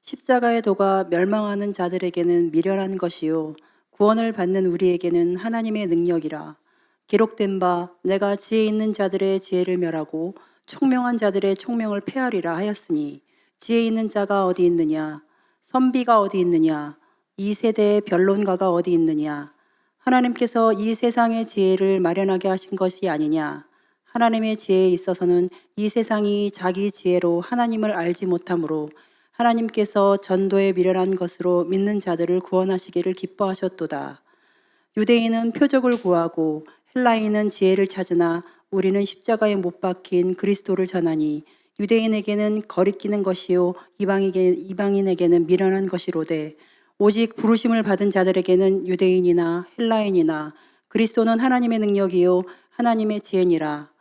십자가의 도가 멸망하는 자들에게는 미련한 것이요 구원을 받는 우리에게는 하나님의 능력이라. 기록된 바 내가 지혜 있는 자들의 지혜를 멸하고 총명한 자들의 총명을 폐하리라 하였으니, 지혜 있는 자가 어디 있느냐? 선비가 어디 있느냐? 이 세대의 변론가가 어디 있느냐? 하나님께서 이 세상의 지혜를 마련하게 하신 것이 아니냐? 하나님의 지혜에 있어서는 이 세상이 자기 지혜로 하나님을 알지 못하므로 하나님께서 전도에 미련한 것으로 믿는 자들을 구원하시기를 기뻐하셨도다. 유대인은 표적을 구하고 헬라인은 지혜를 찾으나 우리는 십자가에 못 박힌 그리스도를 전하니, 유대인에게는 거리끼는 것이요 이방인에게는 미련한 것이로되, 오직 부르심을 받은 자들에게는 유대인이나 헬라인이나 그리스도는 하나님의 능력이요 하나님의 지혜니라.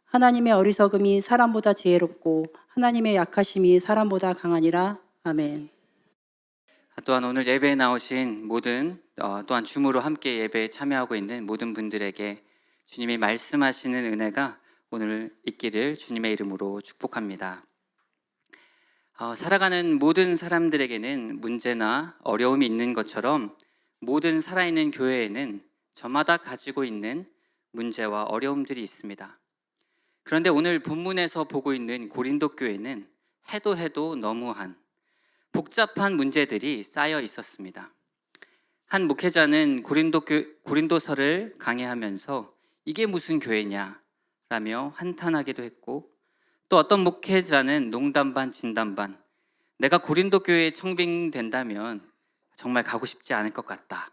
하나님의 어리석음이 사람보다 지혜롭고 하나님의 약하심이 사람보다 강하니라. 아멘. 또한 오늘 예배에 나오신 모든 또한 줌으로 함께 예배에 참여하고 있는 모든 분들에게 주님이 말씀하시는 은혜가 오늘 있기를 주님의 이름으로 축복합니다. 살아가는 모든 사람들에게는 문제나 어려움이 있는 것처럼 모든 살아있는 교회에는 저마다 가지고 있는 문제와 어려움들이 있습니다. 그런데 오늘 본문에서 보고 있는 고린도 교회는 해도 너무한 복잡한 문제들이 쌓여 있었습니다. 한 목회자는 고린도서를 강해하면서 이게 무슨 교회냐 라며 한탄하기도 했고, 또 어떤 목회자는 농담 반 진담 반, 내가 고린도 교회에 청빙된다면 정말 가고 싶지 않을 것 같다,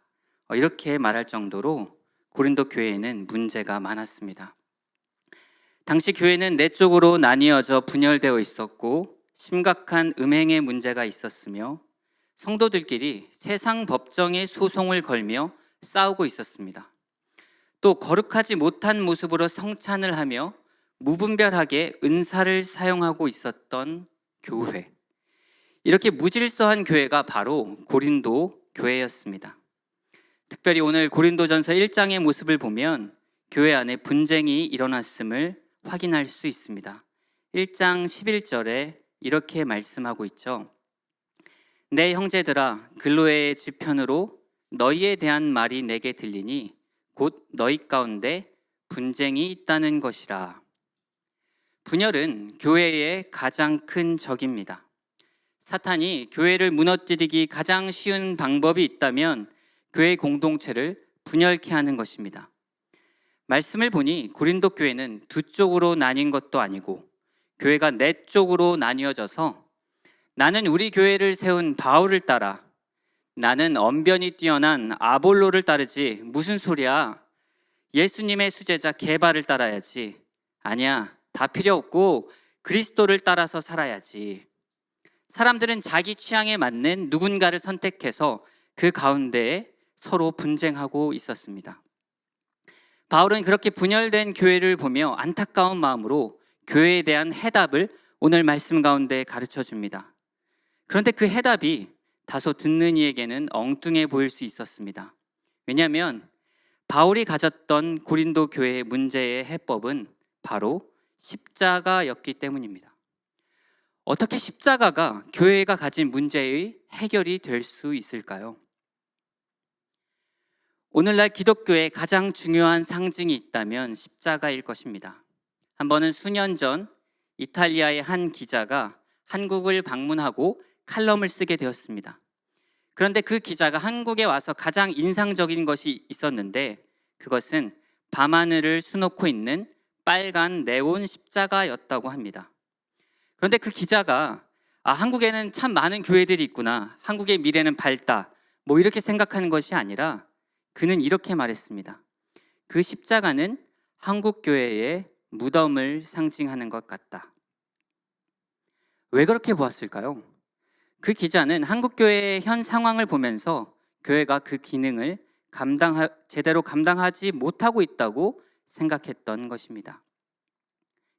이렇게 말할 정도로 고린도 교회에는 문제가 많았습니다. 당시 교회는 네 쪽으로 나뉘어져 분열되어 있었고 심각한 음행의 문제가 있었으며 성도들끼리 세상 법정에 소송을 걸며 싸우고 있었습니다. 또 거룩하지 못한 모습으로 성찬을 하며 무분별하게 은사를 사용하고 있었던 교회, 이렇게 무질서한 교회가 바로 고린도 교회였습니다. 특별히 오늘 고린도전서 1장의 모습을 보면 교회 안에 분쟁이 일어났음을 확인할 수 있습니다. 1장 11절에 이렇게 말씀하고 있죠. 내 형제들아, 글로에의 지편으로 너희에 대한 말이 내게 들리니 곧 너희 가운데 분쟁이 있다는 것이라. 분열은 교회의 가장 큰 적입니다. 사탄이 교회를 무너뜨리기 가장 쉬운 방법이 있다면 교회 공동체를 분열케 하는 것입니다. 말씀을 보니 고린도 교회는 두 쪽으로 나뉜 것도 아니고 교회가 네 쪽으로 나뉘어져서, 나는 우리 교회를 세운 바울을 따라, 나는 언변이 뛰어난 아볼로를 따르지, 무슨 소리야, 예수님의 수제자 게바를 따라야지, 아니야, 다 필요 없고 그리스도를 따라서 살아야지. 사람들은 자기 취향에 맞는 누군가를 선택해서 그 가운데에 서로 분쟁하고 있었습니다. 바울은 그렇게 분열된 교회를 보며 안타까운 마음으로 교회에 대한 해답을 오늘 말씀 가운데 가르쳐 줍니다. 그런데 그 해답이 다소 듣는 이에게는 엉뚱해 보일 수 있었습니다. 왜냐하면 바울이 가졌던 고린도 교회의 문제의 해법은 바로 십자가였기 때문입니다. 어떻게 십자가가 교회가 가진 문제의 해결이 될 수 있을까요? 오늘날 기독교의 가장 중요한 상징이 있다면 십자가일 것입니다. 한 번은 수년 전 이탈리아의 한 기자가 한국을 방문하고 칼럼을 쓰게 되었습니다. 그런데 그 기자가 한국에 와서 가장 인상적인 것이 있었는데, 그것은 밤하늘을 수놓고 있는 빨간 네온 십자가였다고 합니다. 그런데 그 기자가 한국에는 참 많은 교회들이 있구나, 한국의 미래는 밝다, 이렇게 생각하는 것이 아니라 그는 이렇게 말했습니다. 그 십자가는 한국 교회의 무덤을 상징하는 것 같다. 왜 그렇게 보았을까요? 그 기자는 한국 교회의 현 상황을 보면서 교회가 그 기능을 제대로 감당하지 못하고 있다고 생각했던 것입니다.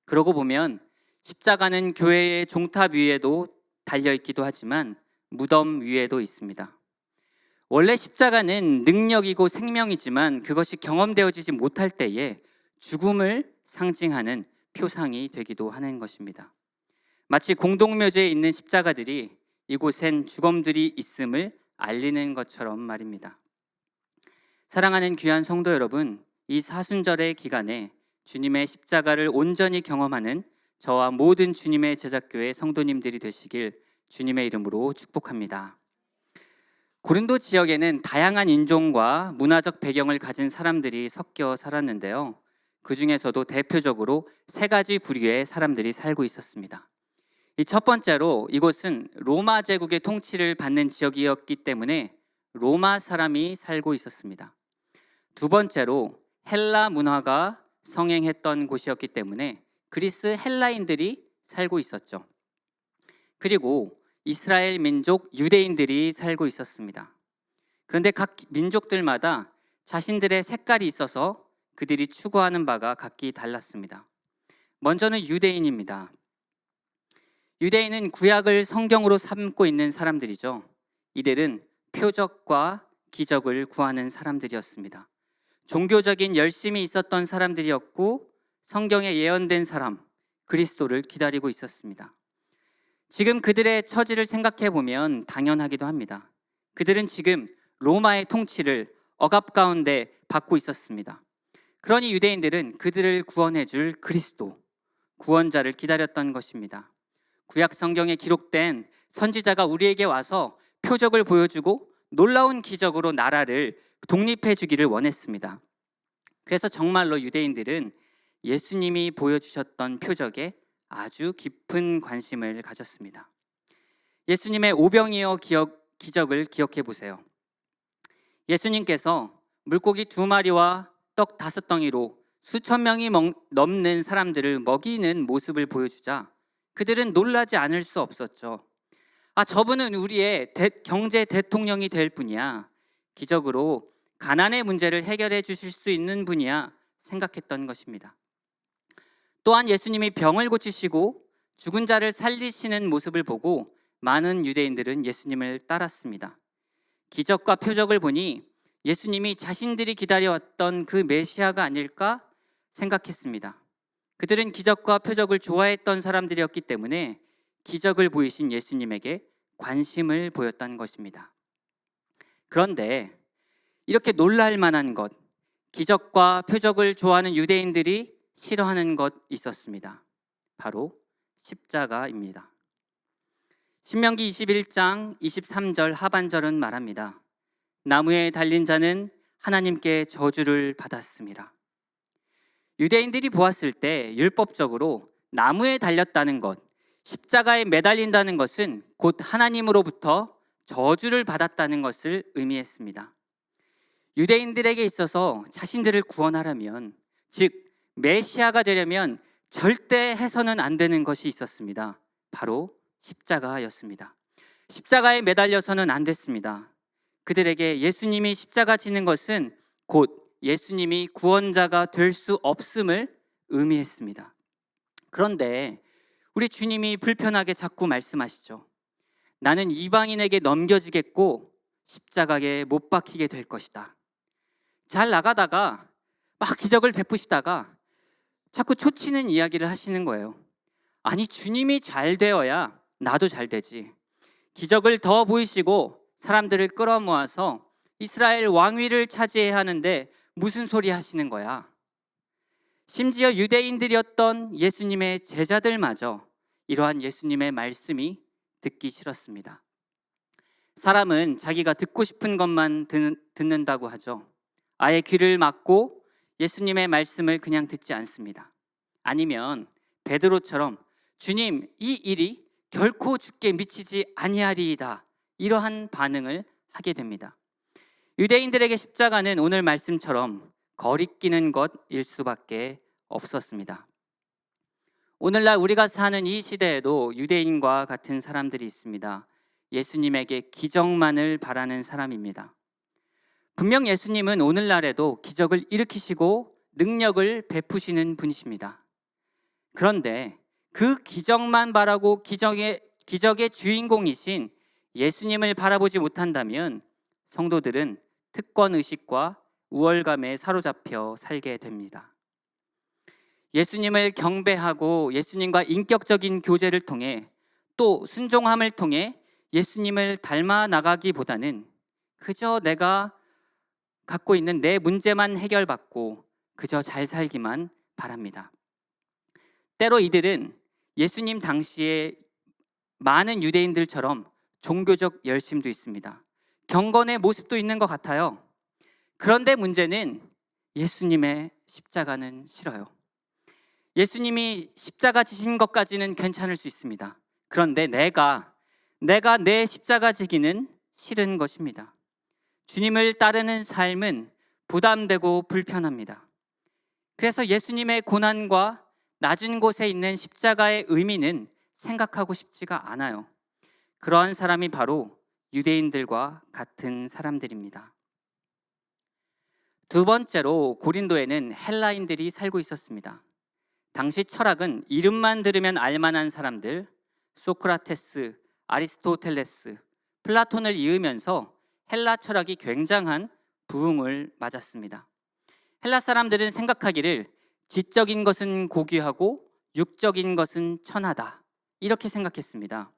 그러고 보면 십자가는 교회의 종탑 위에도 달려있기도 하지만 무덤 위에도 있습니다. 원래 십자가는 능력이고 생명이지만 그것이 경험되어지지 못할 때에 죽음을 상징하는 표상이 되기도 하는 것입니다. 마치 공동묘지에 있는 십자가들이 이곳엔 죽음들이 있음을 알리는 것처럼 말입니다. 사랑하는 귀한 성도 여러분, 이 사순절의 기간에 주님의 십자가를 온전히 경험하는 저와 모든 주님의 제자교회 성도님들이 되시길 주님의 이름으로 축복합니다. 고린도 지역에는 다양한 인종과 문화적 배경을 가진 사람들이 섞여 살았는데요. 그 중에서도 대표적으로 세 가지 부류의 사람들이 살고 있었습니다. 이 첫 번째로 이곳은 로마 제국의 통치를 받는 지역이었기 때문에 로마 사람이 살고 있었습니다. 두 번째로 헬라 문화가 성행했던 곳이었기 때문에 그리스 헬라인들이 살고 있었죠. 그리고 이스라엘 민족 유대인들이 살고 있었습니다. 그런데 각 민족들마다 자신들의 색깔이 있어서 그들이 추구하는 바가 각기 달랐습니다. 먼저는 유대인입니다. 유대인은 구약을 성경으로 삼고 있는 사람들이죠. 이들은 표적과 기적을 구하는 사람들이었습니다. 종교적인 열심이 있었던 사람들이었고 성경에 예언된 사람, 그리스도를 기다리고 있었습니다. 지금 그들의 처지를 생각해 보면 당연하기도 합니다. 그들은 지금 로마의 통치를 억압 가운데 받고 있었습니다. 그러니 유대인들은 그들을 구원해 줄 그리스도, 구원자를 기다렸던 것입니다. 구약 성경에 기록된 선지자가 우리에게 와서 표적을 보여주고 놀라운 기적으로 나라를 독립해 주기를 원했습니다. 그래서 정말로 유대인들은 예수님이 보여주셨던 표적에 아주 깊은 관심을 가졌습니다. 예수님의 오병이어 기적을 기억해 보세요. 예수님께서 물고기 2마리와 떡 5덩이로 수천 명이 넘는 사람들을 먹이는 모습을 보여주자 그들은 놀라지 않을 수 없었죠. 저분은 우리의 경제 대통령이 될 분이야. 기적으로 가난의 문제를 해결해 주실 수 있는 분이야 생각했던 것입니다. 또한 예수님이 병을 고치시고 죽은 자를 살리시는 모습을 보고 많은 유대인들은 예수님을 따랐습니다. 기적과 표적을 보니 예수님이 자신들이 기다려왔던 그 메시아가 아닐까 생각했습니다. 그들은 기적과 표적을 좋아했던 사람들이었기 때문에 기적을 보이신 예수님에게 관심을 보였던 것입니다. 그런데 이렇게 놀랄 만한 것, 기적과 표적을 좋아하는 유대인들이 싫어하는 것 있었습니다. 바로 십자가입니다. 신명기 21장 23절 하반절은 말합니다. 나무에 달린 자는 하나님께 저주를 받았습니다. 유대인들이 보았을 때 율법적으로 나무에 달렸다는 것, 십자가에 매달린다는 것은 곧 하나님으로부터 저주를 받았다는 것을 의미했습니다. 유대인들에게 있어서 자신들을 구원하려면, 즉 메시아가 되려면 절대 해서는 안 되는 것이 있었습니다. 바로 십자가였습니다. 십자가에 매달려서는 안 됐습니다. 그들에게 예수님이 십자가 지는 것은 곧 예수님이 구원자가 될 수 없음을 의미했습니다. 그런데 우리 주님이 불편하게 자꾸 말씀하시죠. 나는 이방인에게 넘겨지겠고 십자가에 못 박히게 될 것이다. 잘 나가다가 막 기적을 베푸시다가 자꾸 초치는 이야기를 하시는 거예요. 아니, 주님이 잘 되어야 나도 잘 되지. 기적을 더 보이시고 사람들을 끌어모아서 이스라엘 왕위를 차지해야 하는데 무슨 소리 하시는 거야? 심지어 유대인들이었던 예수님의 제자들마저 이러한 예수님의 말씀이 듣기 싫었습니다. 사람은 자기가 듣고 싶은 것만 듣는다고 하죠. 아예 귀를 막고 예수님의 말씀을 그냥 듣지 않습니다. 아니면 베드로처럼 주님, 이 일이 결코 주께 미치지 아니하리이다, 이러한 반응을 하게 됩니다. 유대인들에게 십자가는 오늘 말씀처럼 거리끼는 것일 수밖에 없었습니다. 오늘날 우리가 사는 이 시대에도 유대인과 같은 사람들이 있습니다. 예수님에게 기적만을 바라는 사람입니다. 분명 예수님은 오늘날에도 기적을 일으키시고 능력을 베푸시는 분이십니다. 그런데 그 기적만 바라고 기적의 주인공이신 예수님을 바라보지 못한다면 성도들은 특권의식과 우월감에 사로잡혀 살게 됩니다. 예수님을 경배하고 예수님과 인격적인 교제를 통해 또 순종함을 통해 예수님을 닮아 나가기보다는 그저 내가 갖고 있는 내 문제만 해결받고 그저 잘 살기만 바랍니다. 때로 이들은 예수님 당시에 많은 유대인들처럼 종교적 열심도 있습니다. 경건의 모습도 있는 것 같아요. 그런데 문제는 예수님의 십자가는 싫어요. 예수님이 십자가 지신 것까지는 괜찮을 수 있습니다. 그런데 내가 내 십자가 지기는 싫은 것입니다. 주님을 따르는 삶은 부담되고 불편합니다. 그래서 예수님의 고난과 낮은 곳에 있는 십자가의 의미는 생각하고 싶지가 않아요. 그러한 사람이 바로 유대인들과 같은 사람들입니다. 두 번째로 고린도에는 헬라인들이 살고 있었습니다. 당시 철학은 이름만 들으면 알만한 사람들, 소크라테스, 아리스토텔레스, 플라톤을 이으면서 헬라 철학이 굉장한 부흥을 맞았습니다. 헬라 사람들은 생각하기를 지적인 것은 고귀하고 육적인 것은 천하다, 이렇게 생각했습니다.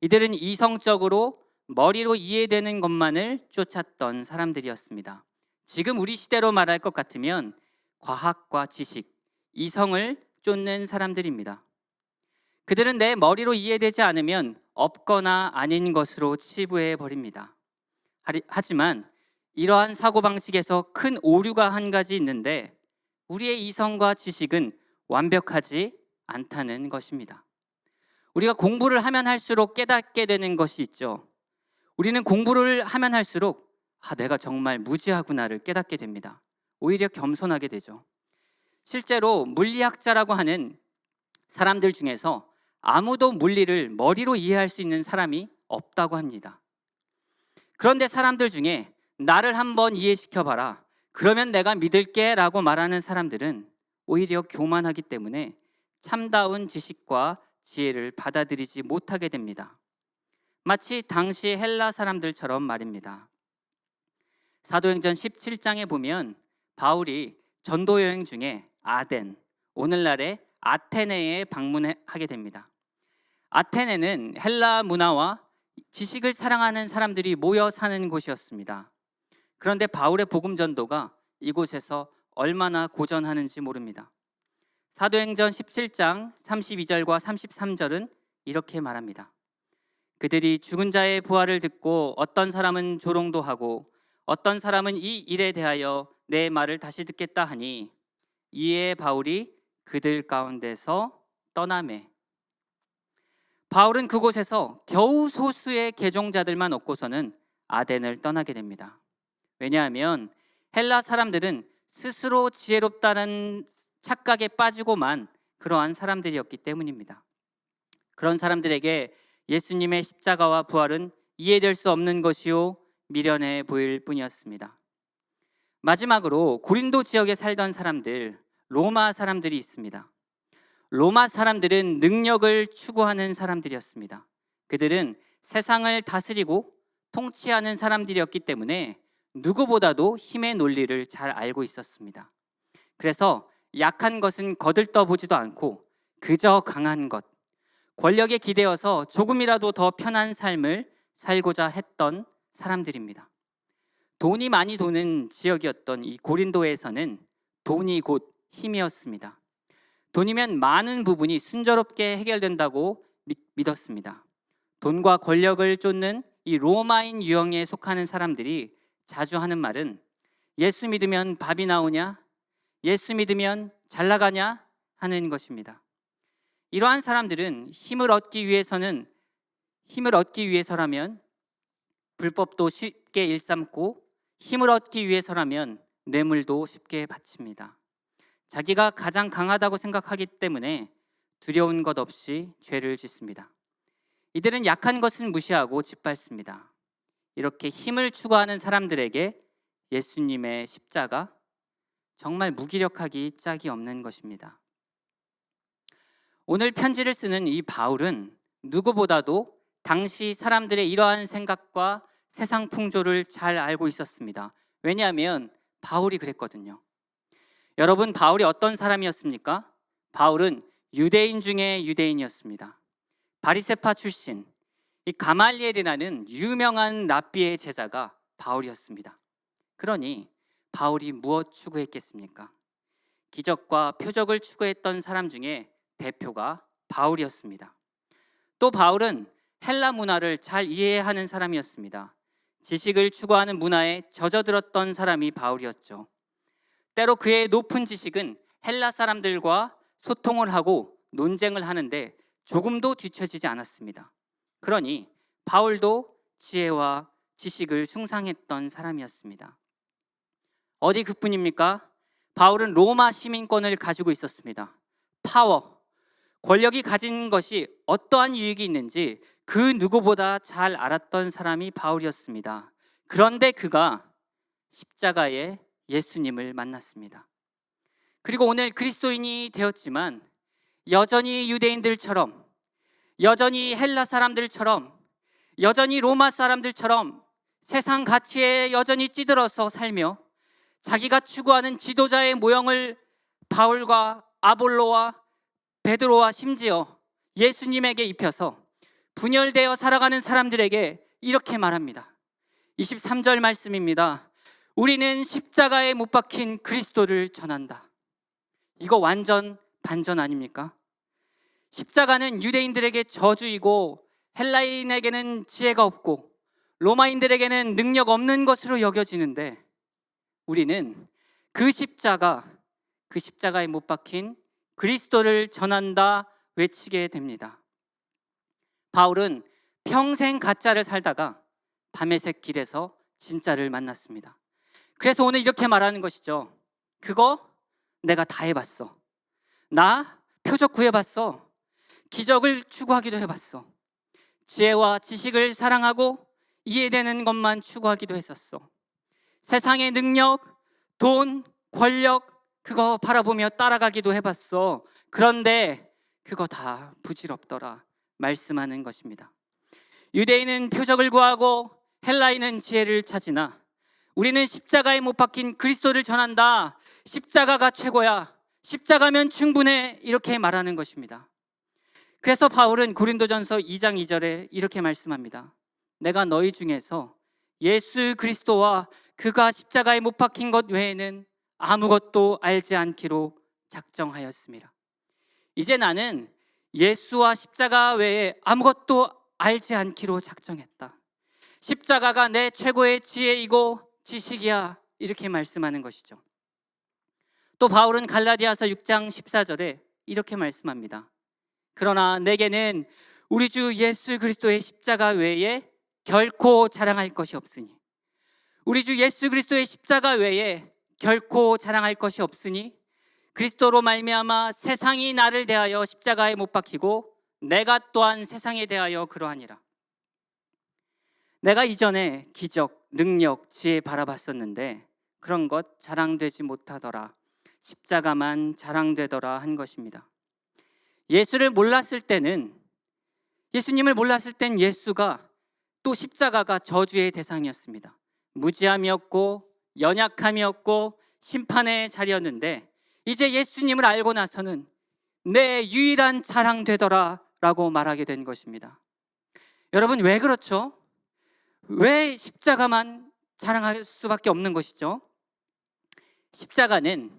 이들은 이성적으로 머리로 이해되는 것만을 쫓았던 사람들이었습니다. 지금 우리 시대로 말할 것 같으면 과학과 지식, 이성을 쫓는 사람들입니다. 그들은 내 머리로 이해되지 않으면 없거나 아닌 것으로 치부해 버립니다. 하지만 이러한 사고방식에서 큰 오류가 한 가지 있는데, 우리의 이성과 지식은 완벽하지 않다는 것입니다. 우리가 공부를 하면 할수록 깨닫게 되는 것이 있죠. 우리는 공부를 하면 할수록 내가 정말 무지하구나를 깨닫게 됩니다. 오히려 겸손하게 되죠. 실제로 물리학자라고 하는 사람들 중에서 아무도 물리를 머리로 이해할 수 있는 사람이 없다고 합니다. 그런데 사람들 중에 나를 한번 이해시켜봐라, 그러면 내가 믿을게 라고 말하는 사람들은 오히려 교만하기 때문에 참다운 지식과 지혜를 받아들이지 못하게 됩니다. 마치 당시 헬라 사람들처럼 말입니다. 사도행전 17장에 보면 바울이 전도 여행 중에 아덴, 오늘날의 아테네에 방문하게 됩니다. 아테네는 헬라 문화와 지식을 사랑하는 사람들이 모여 사는 곳이었습니다. 그런데 바울의 복음 전도가 이곳에서 얼마나 고전하는지 모릅니다. 사도행전 17장 32절과 33절은 이렇게 말합니다. 그들이 죽은 자의 부활을 듣고 어떤 사람은 조롱도 하고 어떤 사람은 이 일에 대하여 내 말을 다시 듣겠다 하니, 이에 바울이 그들 가운데서 떠나매. 바울은 그곳에서 겨우 소수의 개종자들만 얻고서는 아덴을 떠나게 됩니다. 왜냐하면 헬라 사람들은 스스로 지혜롭다는 착각에 빠지고만 그러한 사람들이었기 때문입니다. 그런 사람들에게 예수님의 십자가와 부활은 이해될 수 없는 것이요 미련해 보일 뿐이었습니다. 마지막으로 고린도 지역에 살던 사람들, 로마 사람들이 있습니다. 로마 사람들은 능력을 추구하는 사람들이었습니다. 그들은 세상을 다스리고 통치하는 사람들이었기 때문에 누구보다도 힘의 논리를 잘 알고 있었습니다. 그래서 약한 것은 거들떠 보지도 않고 그저 강한 것, 권력에 기대어서 조금이라도 더 편한 삶을 살고자 했던 사람들입니다. 돈이 많이 도는 지역이었던 이 고린도에서는 돈이 곧 힘이었습니다. 돈이면 많은 부분이 순조롭게 해결된다고 믿었습니다. 돈과 권력을 쫓는 이 로마인 유형에 속하는 사람들이 자주 하는 말은 예수 믿으면 밥이 나오냐? 예수 믿으면 잘 나가냐? 하는 것입니다. 이러한 사람들은 힘을 얻기 위해서라면 불법도 쉽게 일삼고, 힘을 얻기 위해서라면 뇌물도 쉽게 바칩니다. 자기가 가장 강하다고 생각하기 때문에 두려운 것 없이 죄를 짓습니다. 이들은 약한 것은 무시하고 짓밟습니다. 이렇게 힘을 추구하는 사람들에게 예수님의 십자가, 정말 무기력하기 짝이 없는 것입니다. 오늘 편지를 쓰는 이 바울은 누구보다도 당시 사람들의 이러한 생각과 세상 풍조를 잘 알고 있었습니다. 왜냐하면 바울이 그랬거든요. 여러분, 바울이 어떤 사람이었습니까? 바울은 유대인 중에 유대인이었습니다. 바리새파 출신, 이 가말리엘이라는 유명한 랍비의 제자가 바울이었습니다. 그러니 바울이 무엇 추구했겠습니까? 기적과 표적을 추구했던 사람 중에 대표가 바울이었습니다. 또 바울은 헬라 문화를 잘 이해하는 사람이었습니다. 지식을 추구하는 문화에 젖어들었던 사람이 바울이었죠. 때로 그의 높은 지식은 헬라 사람들과 소통을 하고 논쟁을 하는데 조금도 뒤처지지 않았습니다. 그러니 바울도 지혜와 지식을 숭상했던 사람이었습니다. 어디 그뿐입니까? 바울은 로마 시민권을 가지고 있었습니다. 파워, 권력이 가진 것이 어떠한 유익이 있는지 그 누구보다 잘 알았던 사람이 바울이었습니다. 그런데 그가 십자가에 예수님을 만났습니다. 그리고 오늘 그리스도인이 되었지만 여전히 유대인들처럼, 여전히 헬라 사람들처럼, 여전히 로마 사람들처럼 세상 가치에 여전히 찌들어서 살며 자기가 추구하는 지도자의 모형을 바울과 아볼로와 베드로와 심지어 예수님에게 입혀서 분열되어 살아가는 사람들에게 이렇게 말합니다. 23절 말씀입니다. 우리는 십자가에 못 박힌 그리스도를 전한다. 이거 완전 반전 아닙니까? 십자가는 유대인들에게 저주이고 헬라인에게는 지혜가 없고 로마인들에게는 능력 없는 것으로 여겨지는데 우리는 그 십자가에 못 박힌 그리스도를 전한다 외치게 됩니다. 바울은 평생 가짜를 살다가 다메섹 길에서 진짜를 만났습니다. 그래서 오늘 이렇게 말하는 것이죠. 그거 내가 다 해봤어. 나 표적 구해봤어. 기적을 추구하기도 해봤어. 지혜와 지식을 사랑하고 이해되는 것만 추구하기도 했었어. 세상의 능력, 돈, 권력 그거 바라보며 따라가기도 해봤어. 그런데 그거 다 부질없더라 말씀하는 것입니다. 유대인은 표적을 구하고 헬라인은 지혜를 찾으나 우리는 십자가에 못 박힌 그리스도를 전한다. 십자가가 최고야. 십자가면 충분해. 이렇게 말하는 것입니다. 그래서 바울은 고린도전서 2장 2절에 이렇게 말씀합니다. 내가 너희 중에서 예수 그리스도와 그가 십자가에 못 박힌 것 외에는 아무것도 알지 않기로 작정하였습니다. 이제 나는 예수와 십자가 외에 아무것도 알지 않기로 작정했다. 십자가가 내 최고의 지혜이고 지식이야. 이렇게 말씀하는 것이죠. 또 바울은 갈라디아서 6장 14절에 이렇게 말씀합니다. 그러나 내게는 우리 주 예수 그리스도의 십자가 외에 결코 자랑할 것이 없으니 우리 주 예수 그리스도의 십자가 외에 결코 자랑할 것이 없으니 그리스도로 말미암아 세상이 나를 대하여 십자가에 못 박히고 내가 또한 세상에 대하여 그러하니라. 내가 이전에 기적, 능력, 지혜 바라봤었는데 그런 것 자랑되지 못하더라. 십자가만 자랑되더라 한 것입니다. 예수님을 몰랐을 땐 예수가 또 십자가가 저주의 대상이었습니다. 무지함이었고 연약함이었고 심판의 자리였는데 이제 예수님을 알고 나서는 내 유일한 자랑 되더라 라고 말하게 된 것입니다. 여러분 왜 그렇죠? 왜 십자가만 자랑할 수밖에 없는 것이죠? 십자가는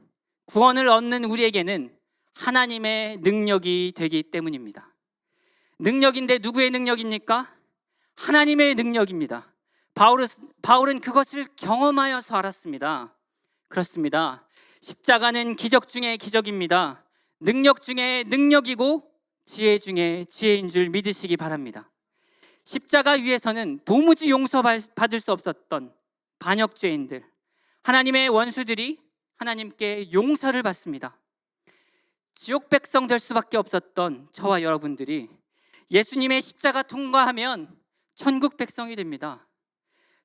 구원을 얻는 우리에게는 하나님의 능력이 되기 때문입니다. 능력인데 누구의 능력입니까? 하나님의 능력입니다. 바울은 그것을 경험하여서 알았습니다. 그렇습니다. 십자가는 기적 중에 기적입니다. 능력 중에 능력이고 지혜 중에 지혜인 줄 믿으시기 바랍니다. 십자가 위에서는 도무지 용서받을 수 없었던 반역죄인들, 하나님의 원수들이 하나님께 용서를 받습니다. 지옥 백성 될 수밖에 없었던 저와 여러분들이 예수님의 십자가 통과하면 천국 백성이 됩니다.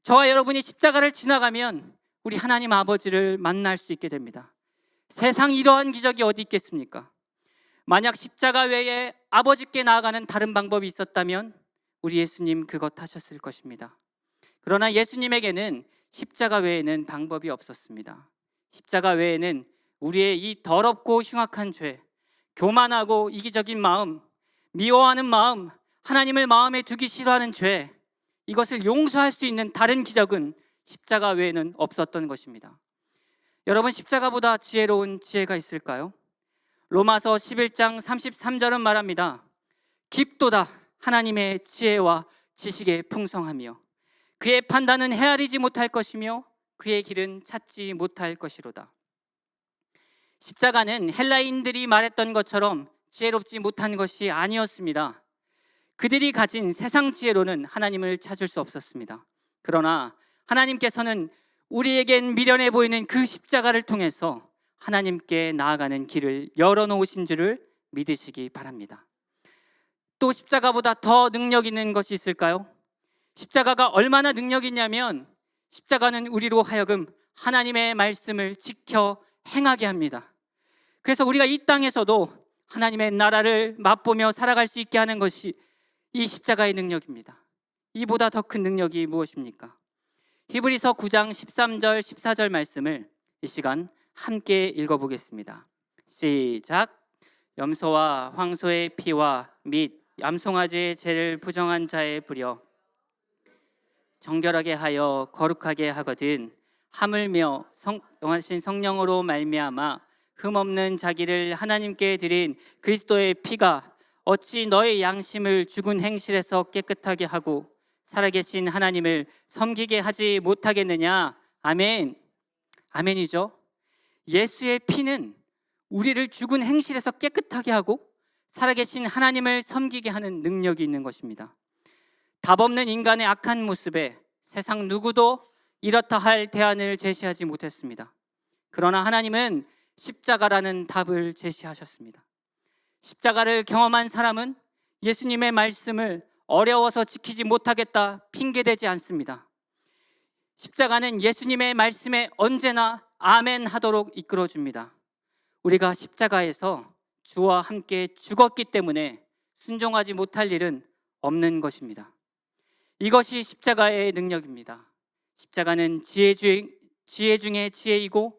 저와 여러분이 십자가를 지나가면 우리 하나님 아버지를 만날 수 있게 됩니다. 세상 이러한 기적이 어디 있겠습니까? 만약 십자가 외에 아버지께 나아가는 다른 방법이 있었다면 우리 예수님 그것 하셨을 것입니다. 그러나 예수님에게는 십자가 외에는 방법이 없었습니다. 십자가 외에는 우리의 이 더럽고 흉악한 죄, 교만하고 이기적인 마음, 미워하는 마음, 하나님을 마음에 두기 싫어하는 죄, 이것을 용서할 수 있는 다른 기적은 십자가 외에는 없었던 것입니다. 여러분, 십자가보다 지혜로운 지혜가 있을까요? 로마서 11장 33절은 말합니다. 깊도다 하나님의 지혜와 지식의 풍성하며 그의 판단은 헤아리지 못할 것이며 그의 길은 찾지 못할 것이로다. 십자가는 헬라인들이 말했던 것처럼 지혜롭지 못한 것이 아니었습니다. 그들이 가진 세상 지혜로는 하나님을 찾을 수 없었습니다. 그러나 하나님께서는 우리에겐 미련해 보이는 그 십자가를 통해서 하나님께 나아가는 길을 열어놓으신 줄을 믿으시기 바랍니다. 또 십자가보다 더 능력 있는 것이 있을까요? 십자가가 얼마나 능력 있냐면 십자가는 우리로 하여금 하나님의 말씀을 지켜 행하게 합니다. 그래서 우리가 이 땅에서도 하나님의 나라를 맛보며 살아갈 수 있게 하는 것이 이 십자가의 능력입니다. 이보다 더 큰 능력이 무엇입니까? 히브리서 9장 13절 14절 말씀을 이 시간 함께 읽어보겠습니다. 시작. 염소와 황소의 피와 및 암송아지의 죄를 부정한 자의 부려 정결하게 하여 거룩하게 하거든 하물며 영하신 성령으로 말미암아 흠없는 자기를 하나님께 드린 그리스도의 피가 어찌 너의 양심을 죽은 행실에서 깨끗하게 하고 살아계신 하나님을 섬기게 하지 못하겠느냐. 아멘. 아멘이죠. 예수의 피는 우리를 죽은 행실에서 깨끗하게 하고 살아계신 하나님을 섬기게 하는 능력이 있는 것입니다. 답없는 인간의 악한 모습에 세상 누구도 이렇다 할 대안을 제시하지 못했습니다. 그러나 하나님은 십자가라는 답을 제시하셨습니다. 십자가를 경험한 사람은 예수님의 말씀을 어려워서 지키지 못하겠다 핑계대지 않습니다. 십자가는 예수님의 말씀에 언제나 아멘 하도록 이끌어줍니다. 우리가 십자가에서 주와 함께 죽었기 때문에 순종하지 못할 일은 없는 것입니다. 이것이 십자가의 능력입니다. 십자가는 지혜 중에 지혜이고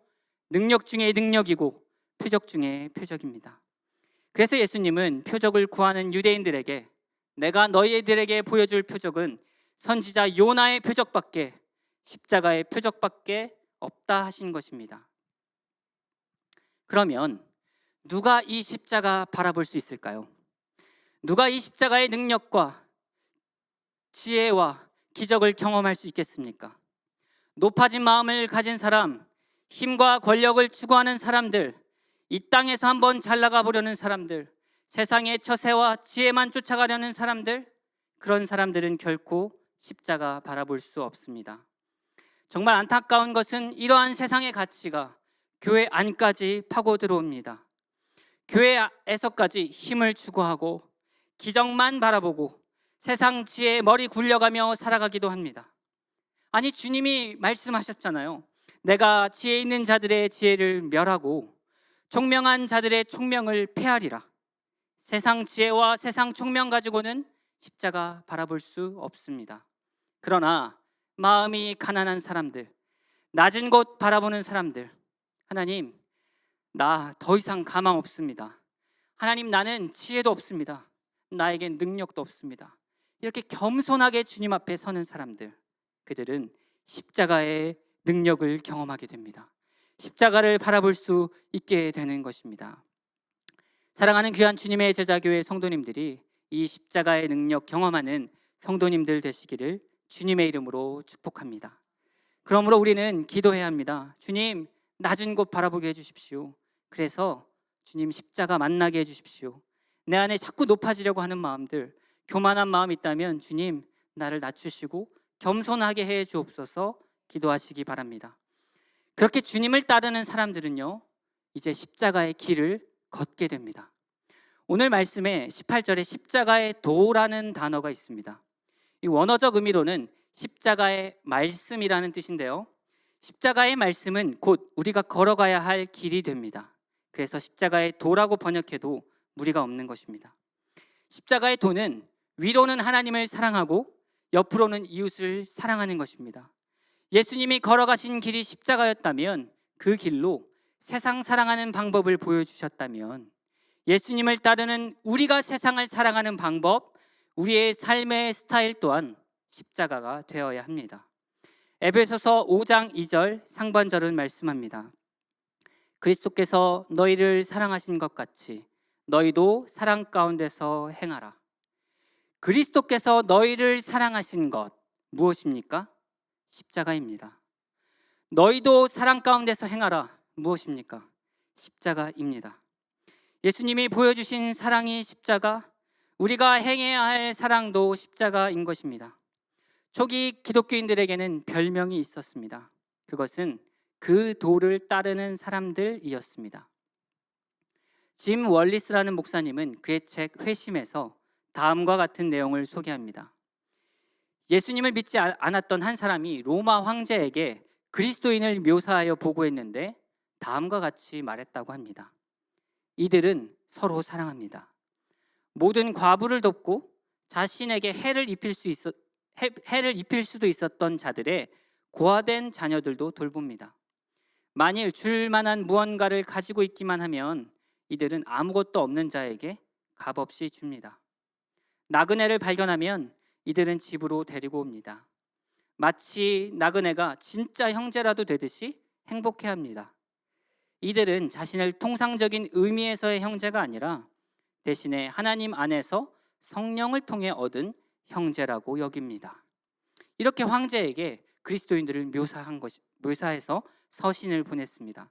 능력 중에 능력이고 표적 중에 표적입니다. 그래서 예수님은 표적을 구하는 유대인들에게 내가 너희들에게 보여줄 표적은 선지자 요나의 표적밖에 십자가의 표적밖에 없다 하신 것입니다. 그러면 누가 이 십자가 바라볼 수 있을까요? 누가 이 십자가의 능력과 지혜와 기적을 경험할 수 있겠습니까? 높아진 마음을 가진 사람, 힘과 권력을 추구하는 사람들, 이 땅에서 한번 잘 나가 보려는 사람들, 세상의 처세와 지혜만 쫓아가려는 사람들, 그런 사람들은 결코 십자가 바라볼 수 없습니다. 정말 안타까운 것은 이러한 세상의 가치가 교회 안까지 파고 들어옵니다. 교회에서까지 힘을 추구하고 기적만 바라보고 세상 지혜에 머리 굴려가며 살아가기도 합니다. 아니, 주님이 말씀하셨잖아요. 내가 지혜 있는 자들의 지혜를 멸하고 총명한 자들의 총명을 폐하리라. 세상 지혜와 세상 총명 가지고는 십자가 바라볼 수 없습니다. 그러나 마음이 가난한 사람들, 낮은 곳 바라보는 사람들, 하나님, 나 더 이상 가망 없습니다. 하나님, 나는 지혜도 없습니다. 나에겐 능력도 없습니다. 이렇게 겸손하게 주님 앞에 서는 사람들, 그들은 십자가의 능력을 경험하게 됩니다. 십자가를 바라볼 수 있게 되는 것입니다. 사랑하는 귀한 주님의 제자교회 성도님들이 이 십자가의 능력 경험하는 성도님들 되시기를 주님의 이름으로 축복합니다. 그러므로 우리는 기도해야 합니다. 주님, 낮은 곳 바라보게 해주십시오. 그래서 주님 십자가 만나게 해주십시오. 내 안에 자꾸 높아지려고 하는 마음들, 교만한 마음이 있다면 주님, 나를 낮추시고 겸손하게 해 주옵소서 기도하시기 바랍니다. 그렇게 주님을 따르는 사람들은요, 이제 십자가의 길을 걷게 됩니다. 오늘 말씀에 18절에 십자가의 도라는 단어가 있습니다. 이 원어적 의미로는 십자가의 말씀이라는 뜻인데요, 십자가의 말씀은 곧 우리가 걸어가야 할 길이 됩니다. 그래서 십자가의 도라고 번역해도 무리가 없는 것입니다. 십자가의 도는 위로는 하나님을 사랑하고 옆으로는 이웃을 사랑하는 것입니다. 예수님이 걸어가신 길이 십자가였다면, 그 길로 세상 사랑하는 방법을 보여주셨다면, 예수님을 따르는 우리가 세상을 사랑하는 방법, 우리의 삶의 스타일 또한 십자가가 되어야 합니다. 에베소서 5장 2절 상반절은 말씀합니다. 그리스도께서 너희를 사랑하신 것 같이 너희도 사랑 가운데서 행하라. 그리스도께서 너희를 사랑하신 것 무엇입니까? 십자가입니다. 너희도 사랑 가운데서 행하라. 무엇입니까? 십자가입니다. 예수님이 보여주신 사랑이 십자가, 우리가 행해야 할 사랑도 십자가인 것입니다. 초기 기독교인들에게는 별명이 있었습니다. 그것은 그 도를 따르는 사람들이었습니다. 짐 월리스라는 목사님은 그의 책 회심에서 다음과 같은 내용을 소개합니다. 예수님을 믿지 않았던 한 사람이 로마 황제에게 그리스도인을 묘사하여 보고했는데 다음과 같이 말했다고 합니다. 이들은 서로 사랑합니다. 모든 과부를 돕고 자신에게 해를 입힐 수도 있었던 자들의 고아된 자녀들도 돌봅니다. 만일 줄 만한 무언가를 가지고 있기만 하면 이들은 아무것도 없는 자에게 값없이 줍니다. 나그네를 발견하면 이들은 집으로 데리고 옵니다. 마치 나그네가 진짜 형제라도 되듯이 행복해합니다. 이들은 자신을 통상적인 의미에서의 형제가 아니라 대신에 하나님 안에서 성령을 통해 얻은 형제라고 여깁니다. 이렇게 황제에게 그리스도인들을 묘사해서 서신을 보냈습니다.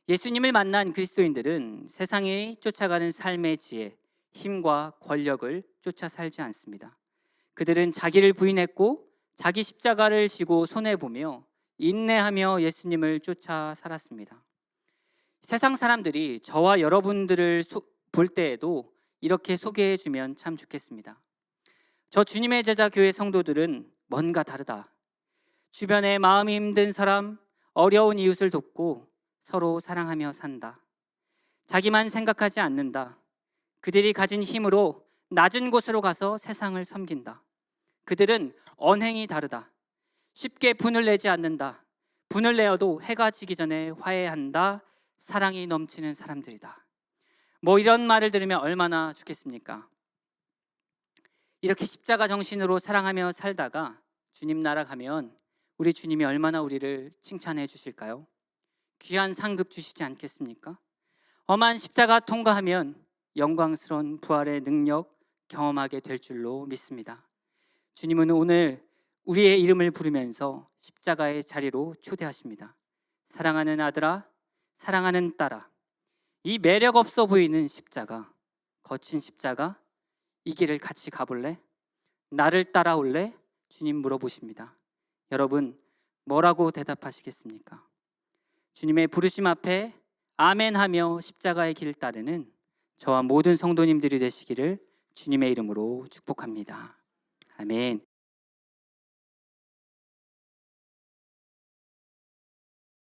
예수님을 만난 그리스도인들은 세상이 쫓아가는 삶의 지혜, 힘과 권력을 쫓아 살지 않습니다. 그들은 자기를 부인했고 자기 십자가를 지고 손해보며 인내하며 예수님을 쫓아 살았습니다. 세상 사람들이 저와 여러분들을 볼 때에도 이렇게 소개해주면 참 좋겠습니다. 저 주님의 제자 교회 성도들은 뭔가 다르다. 주변에 마음이 힘든 사람, 어려운 이웃을 돕고 서로 사랑하며 산다. 자기만 생각하지 않는다. 그들이 가진 힘으로 낮은 곳으로 가서 세상을 섬긴다. 그들은 언행이 다르다. 쉽게 분을 내지 않는다. 분을 내어도 해가 지기 전에 화해한다. 사랑이 넘치는 사람들이다. 뭐 이런 말을 들으면 얼마나 좋겠습니까? 이렇게 십자가 정신으로 사랑하며 살다가 주님 나라 가면 우리 주님이 얼마나 우리를 칭찬해 주실까요? 귀한 상급 주시지 않겠습니까? 험한 십자가 통과하면 영광스러운 부활의 능력 경험하게 될 줄로 믿습니다. 주님은 오늘 우리의 이름을 부르면서 십자가의 자리로 초대하십니다. 사랑하는 아들아, 사랑하는 딸아, 이 매력 없어 보이는 십자가, 거친 십자가, 이 길을 같이 가볼래? 나를 따라올래? 주님 물어보십니다. 여러분 뭐라고 대답하시겠습니까? 주님의 부르심 앞에 아멘하며 십자가의 길을 따르는 저와 모든 성도님들이 되시기를 주님의 이름으로 축복합니다. 아멘.